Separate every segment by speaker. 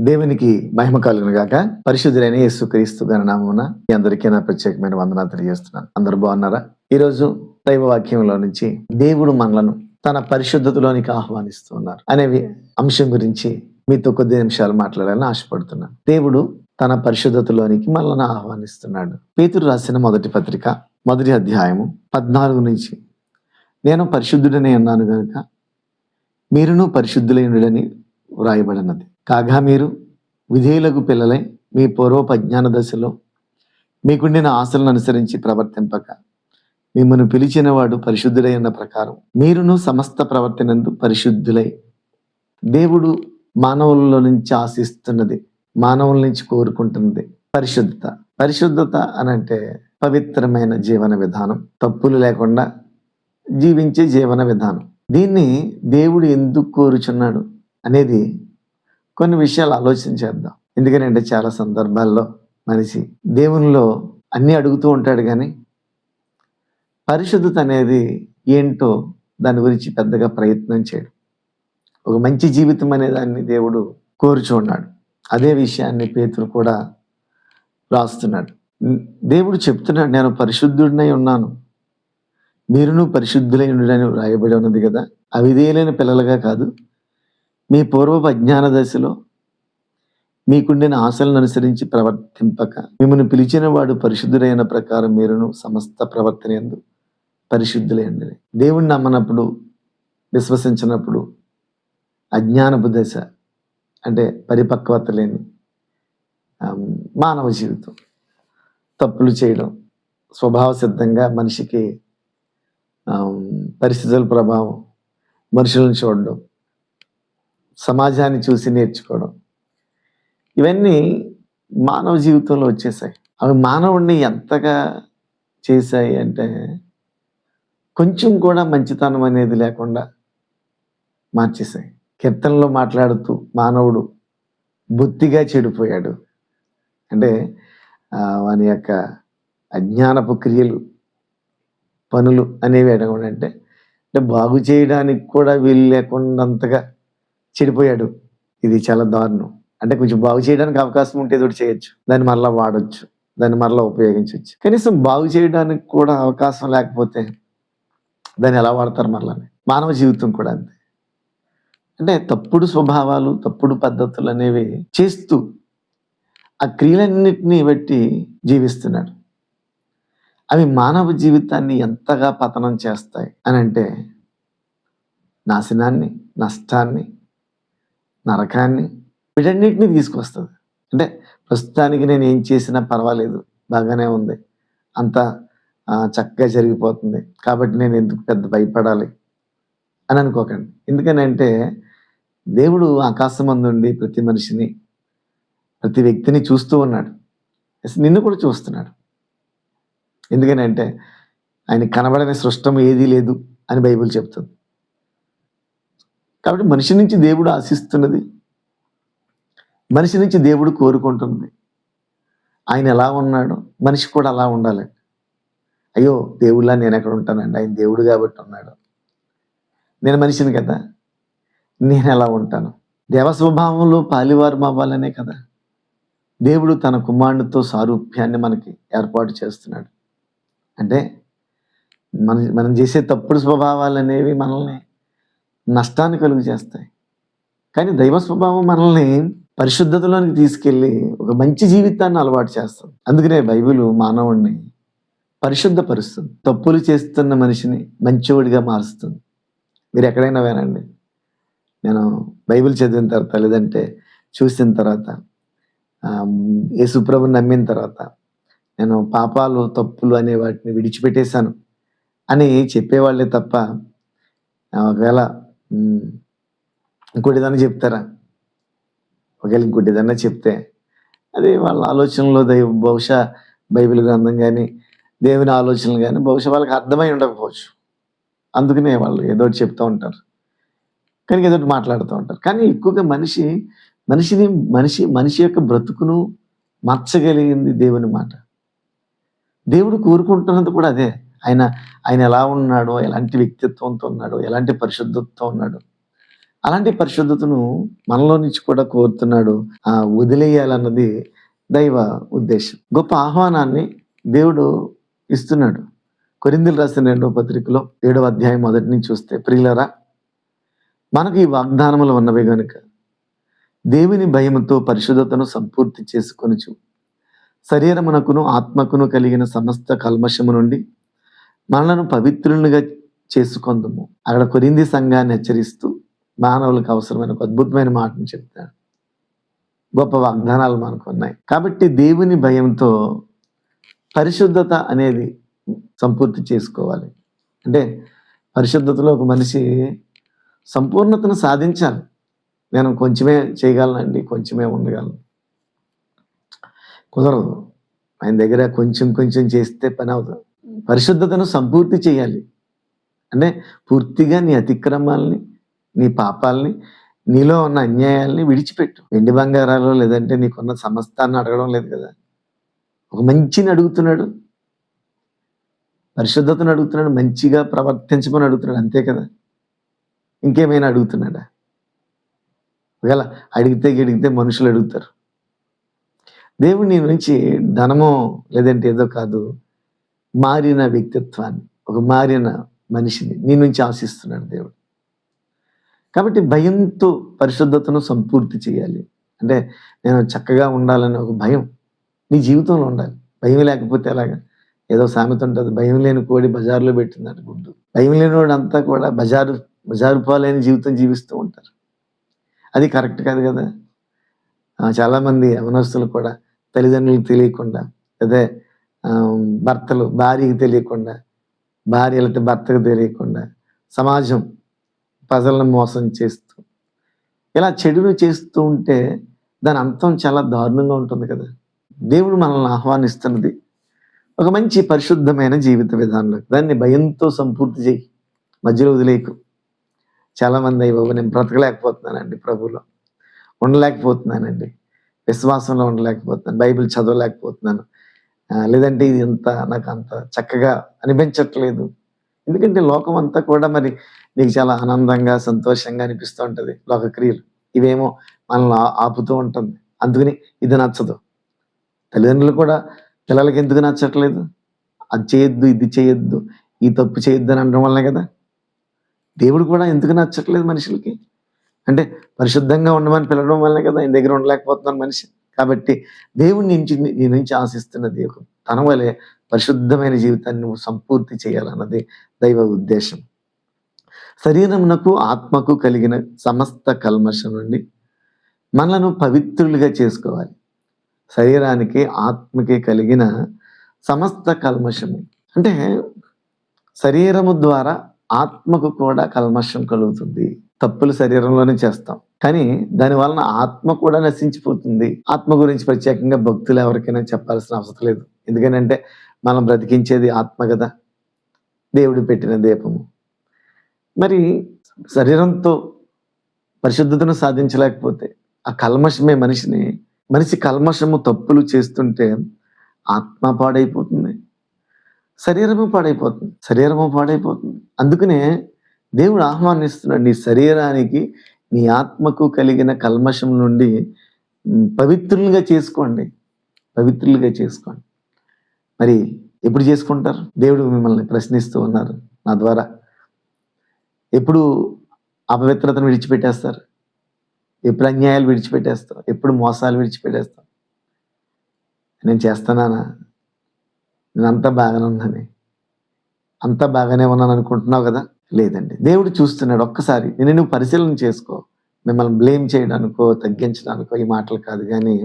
Speaker 1: దేవునికి మహిమ కలుగును గాక. పరిశుద్ధులైన యేసుక్రీస్తు నామమున మీ అందరికీ నా ప్రత్యేకమైన వందనాలు తెలియజేస్తున్నాను. అందరూ బాగున్నారా? ఈరోజు దైవ వాక్యంలో నుంచి దేవుడు మనలను తన పరిశుద్ధతలోనికి ఆహ్వానిస్తున్నారు అనే అంశం గురించి మీతో కొద్ది నిమిషాలు మాట్లాడాలని ఆశపడుతున్నాను. దేవుడు తన పరిశుద్ధతలోనికి మనల్ని ఆహ్వానిస్తున్నాడు. పేతురు రాసిన మొదటి పత్రిక 1వ అధ్యాయము 14 నుంచి, నేను పరిశుద్ధుడనే అన్నాను గనుక మీరును పరిశుద్ధులైనడని వ్రాయబడినది. కాగా మీరు విధేయులకు పిల్లలై మీ పూర్వపు అజ్ఞాన దశలో మీకుండిన ఆశలను అనుసరించి ప్రవర్తింపక మిమ్మల్ని పిలిచిన వాడు పరిశుద్ధుడై ఉన్న ప్రకారం మీరును సమస్త ప్రవర్తనందు పరిశుద్ధులై. దేవుడు మానవుల్లో నుంచి ఆశిస్తున్నది, మానవుల నుంచి కోరుకుంటున్నది పరిశుద్ధత. పరిశుద్ధత అనంటే పవిత్రమైన జీవన విధానం, తప్పులు లేకుండా జీవించే జీవన విధానం. దీన్ని దేవుడు ఎందుకు కోరుచున్నాడు అనేది కొన్ని విషయాలు ఆలోచించేద్దాం. ఎందుకంటే చాలా సందర్భాల్లో మనిషి దేవునిలో అన్నీ అడుగుతూ ఉంటాడు, కానీ పరిశుద్ధత అనేది ఏంటో దాని గురించి పెద్దగా ప్రయత్నం చేయడు. ఒక మంచి జీవితం అనే దాన్ని దేవుడు కోరుచున్నాడు. అదే విషయాన్ని పేతురు కూడా రాస్తున్నాడు. దేవుడు చెప్తున్నాడు, నేను పరిశుద్ధుడినై ఉన్నాను, మీరును పరిశుద్ధులై ఉండని రాయబడి ఉన్నది కదా. అవిధేయులైన పిల్లలుగా కాదు, మీ పూర్వపు అజ్ఞాన దశలో మీకుండిన ఆశలను అనుసరించి ప్రవర్తింపక మిమ్మల్ని పిలిచిన వాడు పరిశుద్ధుడైన ప్రకారం మీరును సమస్త ప్రవర్తన యందు పరిశుద్ధులై ఉండండి. దేవుణ్ణి నమ్మనప్పుడు, విశ్వసించినప్పుడు అజ్ఞానపు దశ అంటే పరిపక్వత లేని మానవ జీవితం, తప్పులు చేయడం స్వభావ సిద్ధంగా మనిషికి, పరిస్థితుల ప్రభావం, మనుషులను చూడడం, సమాజాన్ని చూసి నేర్చుకోవడం, ఇవన్నీ మానవ జీవితంలో వచ్చేసాయి. అవి మానవుడిని ఎంతగా చేశాయి అంటే కొంచెం కూడా మంచితనం అనేది లేకుండా మార్చేశాయి. కీర్తనలో మాట్లాడుతూ మానవుడు బొత్తిగా చెడిపోయాడు అంటే వాని యొక్క అజ్ఞానపు క్రియలు, పనులు అనేవి ఎడగడంటే బాగు చేయడానికి కూడా వీలు లేకుండాంతగా చెడిపోయాడు. ఇది చాలా దారుణం. అంటే కొంచెం బాగు చేయడానికి అవకాశం ఉంటే ఏదో చేయొచ్చు, దాన్ని మరలా వాడచ్చు, దాన్ని మరలా ఉపయోగించవచ్చు. కనీసం బాగు చేయడానికి కూడా అవకాశం లేకపోతే దాన్ని ఎలా వాడతారు మరలా? మానవ జీవితం కూడా అంతే. అంటే తప్పుడు స్వభావాలు, తప్పుడు పద్ధతులు అనేవి చేస్తూ ఆ క్రియలన్నిటినీ బట్టి జీవిస్తున్నాడు. అవి మానవ జీవితాన్ని ఎంతగా పతనం చేస్తాయి అని అంటే నాశనాన్ని, నష్టాన్ని, నరకాన్ని, వీటన్నిటిని తీసుకొస్తుంది. అంటే ప్రస్తుతానికి నేను ఏం చేసినా పర్వాలేదు, బాగానే ఉంది, అంతా చక్కగా జరిగిపోతుంది, కాబట్టి నేను ఎందుకు పెద్ద భయపడాలి అని అనుకోకండి. ఎందుకనంటే దేవుడు ఆకాశమందుండి ప్రతి మనిషిని, ప్రతి వ్యక్తిని చూస్తూ ఉన్నాడు. నిన్ను కూడా చూస్తున్నాడు. ఎందుకనంటే ఆయన కనబడని సృష్టం ఏదీ లేదు అని బైబిల్ చెప్తుంది. కాబట్టి మనిషి నుంచి దేవుడు ఆశిస్తున్నది, మనిషి నుంచి దేవుడు కోరుకుంటున్నది. ఆయన ఎలా ఉన్నాడో మనిషి కూడా అలా ఉండాలి. అయ్యో దేవుళ్ళ నేను ఎక్కడ ఉంటానండి, ఆయన దేవుడు కాబట్టి ఉన్నాడు, నేను మనిషిని కదా, నేను ఎలా ఉంటాను? దేవ స్వభావంలో పాలివారం అవ్వాలనే కదా దేవుడు తన కుమారునితో సారూప్యాన్ని మనకి ఏర్పాటు చేస్తున్నాడు. అంటే మనం చేసే తప్పుడు స్వభావాలు అనేవి మనల్ని నష్టాన్ని కలుగు చేస్తాయి. కానీ దైవ స్వభావం మనల్ని పరిశుద్ధతలోనికి తీసుకెళ్ళి ఒక మంచి జీవితాన్ని అలవాటు చేస్తుంది. అందుకనే బైబిల్ మానవుడిని పరిశుద్ధపరుస్తుంది, తప్పులు చేస్తున్న మనిషిని మంచివాడిగా మారుస్తుంది. మీరు ఎక్కడైనా వినండి, నేను బైబిల్ చదివిన తర్వాత, లేదంటే చూసిన తర్వాత, యేసుప్రభుని నమ్మిన తర్వాత నేను పాపాలు, తప్పులు అనే వాటిని విడిచిపెట్టేశాను అని చెప్పేవాళ్ళే తప్ప ఒకవేళ ఇంకోటి ఏదైనా చెప్తారా? ఒకవేళ ఇంకోటి ఏదైనా చెప్తే అది వాళ్ళ ఆలోచనలో బహుశా బైబిల్ గ్రంథం కానీ దేవుని ఆలోచనలు కానీ బహుశా వాళ్ళకి అర్థమై ఉండకపోవచ్చు. అందుకనే వాళ్ళు ఏదో ఒకటి చెప్తూ ఉంటారు, కానీ ఏదో ఒకటి మాట్లాడుతూ ఉంటారు. కానీ ఎక్కువగా మనిషి యొక్క బ్రతుకును మార్చగలిగింది దేవుని మాట. దేవుడు కోరుకుంటున్నది కూడా అదే. ఆయన ఎలా ఉన్నాడో, ఎలాంటి వ్యక్తిత్వంతో ఉన్నాడో, ఎలాంటి పరిశుద్ధతతో ఉన్నాడో, అలాంటి పరిశుద్ధతను మనలో నుంచి కూడా కోరుతున్నాడు. వదిలేయాలన్నది దైవ ఉద్దేశం. గొప్ప ఆహ్వానాన్ని దేవుడు ఇస్తున్నాడు. కొరింథీయులకు రాసిన 2వ పత్రికలో 7వ అధ్యాయం మొదటి నుంచి చూస్తే, ప్రియులారా, మనకు ఈ వాగ్దానములు ఉన్నవి గనుక దేవుని భయముతో పరిశుద్ధతను సంపూర్తి చేసుకొనుచు శరీరమునకును ఆత్మకును కలిగిన సమస్త కల్మషము నుండి మనలను పవిత్రులుగా చేసుకొందుము. అక్కడ కొరింథీ సంఘాన్ని హెచ్చరిస్తూ మానవులకు అవసరమైన ఒక అద్భుతమైన మాటను చెప్తాడు. గొప్ప వాగ్దానాలు మనకు ఉన్నాయి. కాబట్టి దేవుని భయంతో పరిశుద్ధత అనేది సంపూర్తి చేసుకోవాలి. అంటే పరిశుద్ధతలో ఒక మనిషి సంపూర్ణతను సాధించాలి. నేను కొంచెమే చేయగలనండి, కొంచెమే ఉండగలను, కుదరదు. ఆయన దగ్గర కొంచెం కొంచెం చేస్తే పని అవుతుంది. పరిశుద్ధతను సంపూర్తి చేయాలి అంటే పూర్తిగా నీ అతిక్రమాలని, నీ పాపాలని, నీలో ఉన్న అన్యాయాల్ని విడిచిపెట్టు. వెండి బంగారాలు లేదంటే నీకున్న సమస్తాన్ని అడగడం లేదు కదా. ఒక మంచిని అడుగుతున్నాడు, పరిశుద్ధతను అడుగుతున్నాడు, మంచిగా ప్రవర్తించమని అడుగుతున్నాడు, అంతే కదా. ఇంకేమైనా అడుగుతున్నాడా? ఒకవేళ అడిగితే మనుషులు అడుగుతారు. దేవుడు నీ నుంచి ధనమో లేదంటే ఏదో కాదు, మారిన వ్యక్తిత్వాన్ని, ఒక మారిన మనిషిని నీ నుంచి ఆశిస్తున్నాడు దేవుడు. కాబట్టి భయంతో పరిశుద్ధతను సంపూర్తి చేయాలి. అంటే నేను చక్కగా ఉండాలనే ఒక భయం నీ జీవితంలో ఉండాలి. భయం లేకపోతే ఎలాగా? ఏదో సామెత ఉంటుంది, భయం లేని కోడి బజారులో పెట్టిందంట గుడ్డు. భయం లేని వాడు అంతా కూడా బజారు పాలైన జీవితం జీవిస్తూ ఉంటారు. అది కరెక్ట్ కాదు కదా. చాలామంది యవనస్తులు కూడా తల్లిదండ్రులకు తెలియకుండా, అదే భర్తలు భార్యకి తెలియకుండా, భార్య లేకపోతే భర్తకు తెలియకుండా సమాజం ప్రజలను మోసం చేస్తూ ఇలా చెడును చేస్తూ ఉంటే దాని అంతం చాలా దారుణంగా ఉంటుంది కదా. దేవుడు మనల్ని ఆహ్వానిస్తున్నది ఒక మంచి పరిశుద్ధమైన జీవిత విధానంలో. దాన్ని భయంతో సంపూర్తి చేయి, మధ్యలో వదిలేయకు. చాలామంది అయ్యి బాబు నేను బ్రతకలేకపోతున్నానండి, ప్రభులో ఉండలేకపోతున్నానండి, విశ్వాసంలో ఉండలేకపోతున్నాను, బైబిల్ చదవలేకపోతున్నాను, లేదంటే ఇది నాకు అంత చక్కగా అనిపించట్లేదు. ఎందుకంటే లోకం అంతా కూడా మరి నీకు చాలా ఆనందంగా సంతోషంగా అనిపిస్తూ ఉంటుంది. లోకక్రియలు ఇవేమో మనల్ని ఆపుతూ ఉంటుంది. అందుకని ఇది నచ్చదు. తల్లిదండ్రులు కూడా పిల్లలకి ఎందుకు నచ్చట్లేదు? అది చేయొద్దు, ఇది చేయొద్దు, ఈ తప్పు చేయొద్దు అని అనడం వల్లనే కదా. దేవుడు కూడా ఎందుకు నచ్చట్లేదు మనుషులకి అంటే పరిశుద్ధంగా ఉండమని పిలవడం వల్లనే కదా ఆయన దగ్గర ఉండలేకపోతున్నాను మనిషి. కాబట్టి దేవుడి నుంచి నీ నుంచి ఆశిస్తున్నది ఒక తన వలె పరిశుద్ధమైన జీవితాన్ని నువ్వు సంపూర్తి చేయాలన్నది దైవ ఉద్దేశం. శరీరమునకు ఆత్మకు కలిగిన సమస్త కల్మషం నుండి మనలను పవిత్రులుగా చేసుకోవాలి. శరీరానికి ఆత్మకి కలిగిన సమస్త కల్మషము అంటే శరీరము ద్వారా ఆత్మకు కూడా కల్మషం కలుగుతుంది. తప్పులు శరీరంలోనే చేస్తాం, కానీ దాని వలన ఆత్మ కూడా నశించిపోతుంది. ఆత్మ గురించి ప్రత్యేకంగా భక్తులు ఎవరికైనా చెప్పాల్సిన అవసరం లేదు. ఎందుకంటే మనం బ్రతికించేది ఆత్మ కదా, దేవుడు పెట్టిన దీపము. మరి శరీరంతో పరిశుద్ధతను సాధించలేకపోతే ఆ కల్మషమే మనిషి కల్మషము తప్పులు చేస్తుంటే ఆత్మ పాడైపోతుంది, శరీరము పాడైపోతుంది. అందుకనే దేవుడు ఆహ్వానిస్తున్నాడు, నీ శరీరానికి నీ ఆత్మకు కలిగిన కల్మషం నుండి పవిత్రులుగా చేసుకోండి. మరి ఎప్పుడు చేసుకుంటారు? దేవుడు మిమ్మల్ని ప్రశ్నిస్తూ ఉన్నారు నా ద్వారా. ఎప్పుడు అపవిత్రతను విడిచిపెట్టేస్తారు? ఎప్పుడు అన్యాయాలు విడిచిపెట్టేస్తావు? ఎప్పుడు మోసాలు విడిచిపెట్టేస్తావు? నేను చేస్తున్నానా? నేను అంతా బాగానే ఉన్నాను అనుకుంటున్నావు కదా. లేదండి, దేవుడు చూస్తున్నాడు. ఒక్కసారి నువ్వు పరిశీలన చేసుకో. మిమ్మల్ని బ్లేమ్ చేయడానికో తగ్గించడానికో ఈ మాటలు కాదు, కానీ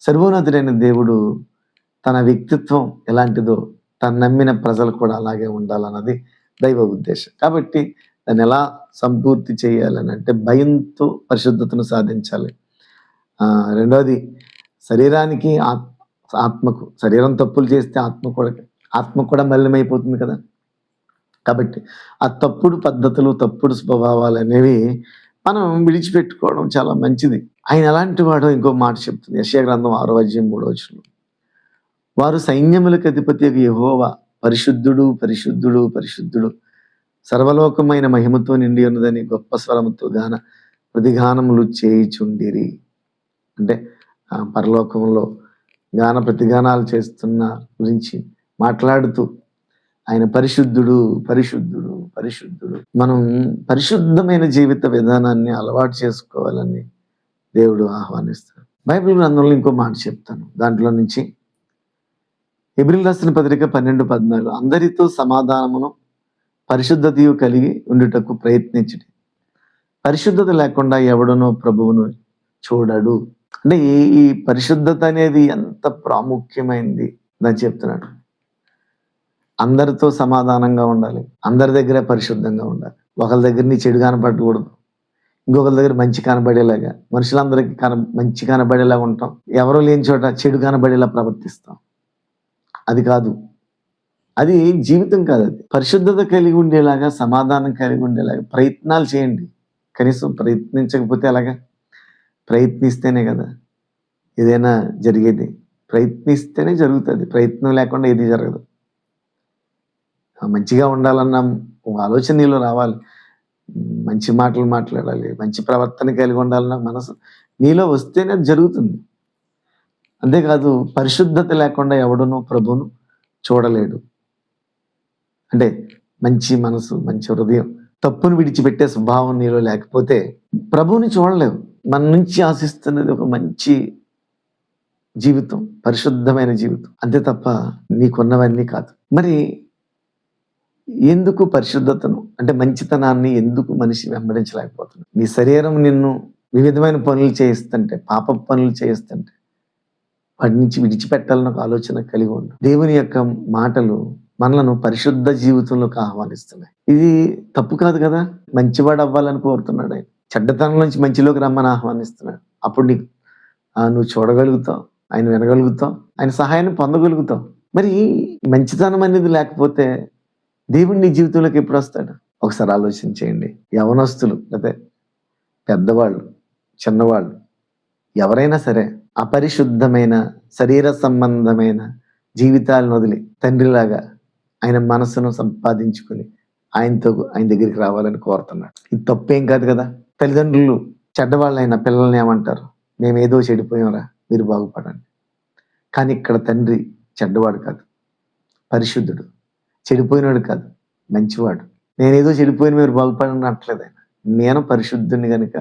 Speaker 1: సర్వోన్నతుడైన దేవుడు తన వ్యక్తిత్వం ఎలాంటిదో తను నమ్మిన ప్రజలు కూడా అలాగే ఉండాలన్నది దైవ ఉద్దేశం. కాబట్టి దాన్ని ఎలా సంపూర్తి చేయాలని అంటే భయంతో పరిశుద్ధతను సాధించాలి. రెండవది శరీరానికి ఆత్మకు, శరీరం తప్పులు చేస్తే ఆత్మ కూడా మలినమైపోతుంది కదా. కాబట్టి ఆ తప్పుడు పద్ధతులు, తప్పుడు స్వభావాలు అనేవి మనం విడిచిపెట్టుకోవడం చాలా మంచిది. ఆయన ఎలాంటి వాడో ఇంకో మాట చెప్తుంది యెషయా గ్రంథం 6వ అధ్యాయం 3వ వచనం. వారు సైన్యములకు అధిపతి యెహోవా పరిశుద్ధుడు, పరిశుద్ధుడు, పరిశుద్ధుడు, సర్వలోకమైన మహిమతో నిండి ఉన్నదని గొప్ప స్వరముతో ప్రతిగానములు చేయుచుండిరి. అంటే పరలోకంలో గాన ప్రతిగానాలు చేస్తున్న గురించి మాట్లాడుతూ ఆయన పరిశుద్ధుడు పరిశుద్ధుడు పరిశుద్ధుడు. మనం పరిశుద్ధమైన జీవిత విధానాన్ని అలవాటు చేసుకోవాలని దేవుడు ఆహ్వానిస్తాడు. బైబిల్ గ్రంథంలో ఇంకో మాట చెప్తాను, దాంట్లో నుంచి హెబ్రీయులకు రాసిన పత్రిక 12:14, అందరితో సమాధానమును పరిశుద్ధతయు కలిగి ఉండుటకు ప్రయత్నించుడి, పరిశుద్ధత లేకుండా ఎవడనో ప్రభువును చూడడు. అంటే ఈ పరిశుద్ధత అనేది ఎంత ప్రాముఖ్యమైంది అని చెప్తున్నాడు. అందరితో సమాధానంగా ఉండాలి, అందరి దగ్గర పరిశుద్ధంగా ఉండాలి. ఒకరి దగ్గర నీ చెడు కనపడకూడదు, ఇంకొకరి దగ్గర మంచి కనబడేలాగా, మనుషులందరికీ మంచి కనబడేలాగా ఉంటాం, ఎవరో లేని చోట చెడు కనబడేలా ప్రవర్తిస్తాం. అది కాదు, అది జీవితం కాదు. అది పరిశుద్ధత కలిగి ఉండేలాగా, సమాధానం కలిగి ఉండేలాగా ప్రయత్నాలు చేయండి. కనీసం ప్రయత్నించకపోతే అలాగా, ప్రయత్నిస్తేనే కదా ఏదైనా జరిగేది. ప్రయత్నిస్తేనే జరుగుతుంది, ప్రయత్నం లేకుండా ఏది జరగదు. మంచిగా ఉండాలన్న ఆలోచన నీలో రావాలి, మంచి మాటలు మాట్లాడాలి, మంచి ప్రవర్తన కలిగి ఉండాలన్న మనసు నీలో వస్తేనే అది జరుగుతుంది. అంతేకాదు, పరిశుద్ధత లేకుండా ఎవడునూ ప్రభువును చూడలేడు. అంటే మంచి మనసు, మంచి హృదయం, తప్పును విడిచిపెట్టే స్వభావం నీలో లేకపోతే ప్రభువుని చూడలేవు. మన నుంచి ఆశిస్తున్నది ఒక మంచి జీవితం, పరిశుద్ధమైన జీవితం, అంతే తప్ప నీకున్నవన్నీ కాదు. మరి ఎందుకు పరిశుద్ధతను అంటే మంచితనాన్ని ఎందుకు మనిషి వెంబడించలేకపోతున్నాడు? నీ శరీరం నిన్ను వివిధమైన పనులు చేయిస్తుంటే, పాప పనులు చేయిస్తుంటే వాటి నుంచి విడిచిపెట్టాలని ఒక ఆలోచన కలిగి ఉండు. దేవుని యొక్క మాటలు మనలను పరిశుద్ధ జీవితంలోకి ఆహ్వానిస్తున్నాయి. ఇది తప్పు కాదు కదా, మంచివాడు అవ్వాలని కోరుతున్నాడు ఆయన. చెడ్డతనం నుంచి మంచిలోకి రమ్మని ఆహ్వానిస్తున్నాడు. అప్పుడు నువ్వు చూడగలుగుతావు, ఆయన వినగలుగుతావు, ఆయన సహాయాన్ని పొందగలుగుతావు. మరి మంచితనం అనేది లేకపోతే దేవుడు నీ జీవితంలోకి ఎప్పుడు వస్తాడు? ఒకసారి ఆలోచన చేయండి. యవనస్తులు లేదా పెద్దవాళ్ళు, చిన్నవాళ్ళు, ఎవరైనా సరే అపరిశుద్ధమైన శరీర సంబంధమైన జీవితాలను వదిలి తండ్రిలాగా ఆయన మనసును సంపాదించుకుని ఆయన దగ్గరికి రావాలని కోరుతున్నాడు. ఇది తప్పేం కాదు కదా. తల్లిదండ్రులు చెడ్డవాళ్ళైన పిల్లల్ని ఏమంటారు? మేమేదో చెడిపోయాంరా, మీరు బాగుపడండి. కానీ ఇక్కడ తండ్రి చెడ్డవాడు కాదు, పరిశుద్ధుడు, చెడిపోయినాడు కాదు, మంచివాడు. నేనేదో చెడిపోయిన మీరు బాగుపడండి అనట్లేదు ఆయన. నేను పరిశుద్ధుని కనుక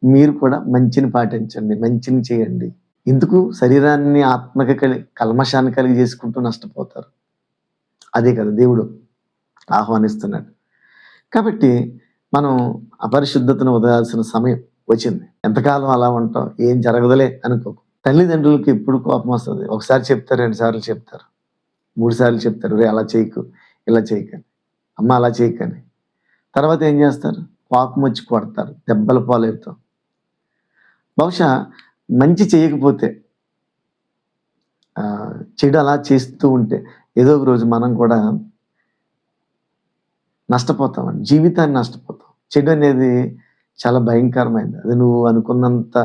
Speaker 1: మీరు కూడా మంచిని పాటించండి, మంచిని చేయండి. ఎందుకు శరీరాన్ని ఆత్మకి కల్మషాన్ని కలిగి చేసుకుంటూ నష్టపోతారు? అదే కదా దేవుడు ఆహ్వానిస్తున్నాడు. కాబట్టి మనం అపరిశుద్ధతను వదలాల్సిన సమయం వచ్చింది. ఎంతకాలం అలా ఉంటాం, ఏం జరగదులే అనుకోకు. తల్లిదండ్రులకి ఎప్పుడు కోపం వస్తుంది? ఒకసారి చెప్తారు, 2 సార్లు చెప్తారు, 3 సార్లు చెప్తారు, రే అలా చేయకు, ఇలా చేయకని, అమ్మ అలా చేయకని. తర్వాత ఏం చేస్తారు? కోపం వచ్చి కొడతారు, దెబ్బల పాలవుతాం. బహుశా మంచి చేయకపోతే, చెడు అలా చేస్తూ ఉంటే ఏదో ఒక రోజు మనం కూడా నష్టపోతామండి, జీవితాన్ని నష్టపోతాం. చెడు అనేది చాలా భయంకరమైనది. అది నువ్వు అనుకున్నంత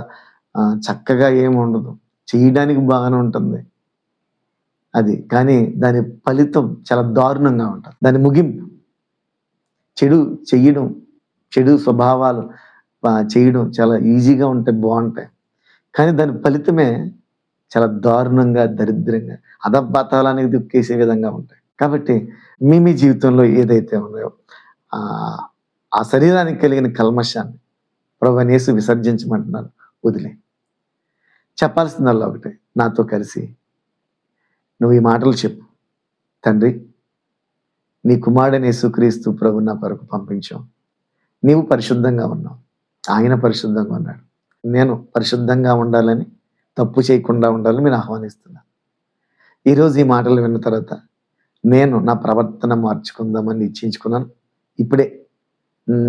Speaker 1: చక్కగా ఏమి ఉండదు, చేయడానికి బాగానే ఉంటుంది అది, కానీ దాని ఫలితం చాలా దారుణంగా ఉంటుంది. దాని ముగింపు చెడు చెయ్యడం, చెడు స్వభావాలు చేయడం చాలా ఈజీగా ఉంటాయి, బాగుంటాయి, కానీ దాని ఫలితమే చాలా దారుణంగా, దరిద్రంగా, అధపాతాళానికి దుక్కేసే విధంగా ఉంటాయి. కాబట్టి మీ జీవితంలో ఏదైతే ఉన్నాయో ఆ శరీరానికి కలిగిన కల్మషాన్ని ప్రభువైన యేసు విసర్జించమంటున్నారు. వదిలే. చెప్పాల్సిందల్లా ఒకటే, నాతో కలిసి నువ్వు ఈ మాటలు చెప్పు. తండ్రి, నీ కుమారుడైన యేసుక్రీస్తు ప్రభు నా కొరకు పంపించావు. నీవు పరిశుద్ధంగా ఉన్నావు, ఆయన పరిశుద్ధంగా ఉన్నాడు. నేను పరిశుద్ధంగా ఉండాలని, తప్పు చేయకుండా ఉండాలని మీరు ఆహ్వానిస్తున్నాను. ఈరోజు ఈ మాటలు విన్న తర్వాత నేను నా ప్రవర్తన మార్చుకుందామని నిశ్చయించుకున్నాను. ఇప్పుడే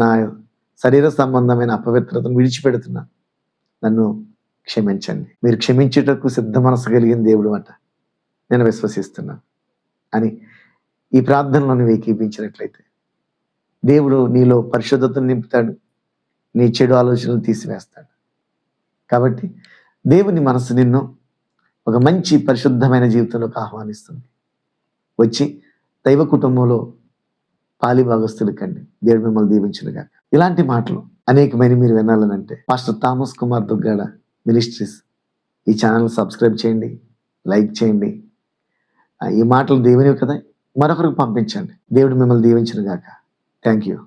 Speaker 1: నా శరీర సంబంధమైన అపవిత్రతను విడిచిపెడుతున్నాను. నన్ను క్షమించండి. మీరు క్షమించుటకు సిద్ధ మనసు కలిగిన దేవుడు అట నేను విశ్వసిస్తున్నాను అని ఈ ప్రార్థనలో నువ్వు ఏకీపించినట్లయితే దేవుడు నీలో పరిశుద్ధతను నింపుతాడు, నీ చెడు ఆలోచనలు తీసివేస్తాడు. కాబట్టి దేవుని మనసు నిన్ను ఒక మంచి పరిశుద్ధమైన జీవితంలోకి ఆహ్వానిస్తుంది. వచ్చి దైవ కుటుంబంలో పాలి భాగస్తులు కండి. దేవుడు మిమ్మల్ని దీవించునుగా. ఇలాంటి మాటలు అనేకమైన మీరు వినాలనంటే pastor Thomas Kumar Duggada ministries ఈ ఛానల్ సబ్స్క్రైబ్ చేయండి, లైక్ చేయండి. ఈ మాటలు దేవునివి కదా, మరొకరికి పంపించండి. దేవుడు మిమ్మల్ని దీవించునుగాక. Thank you.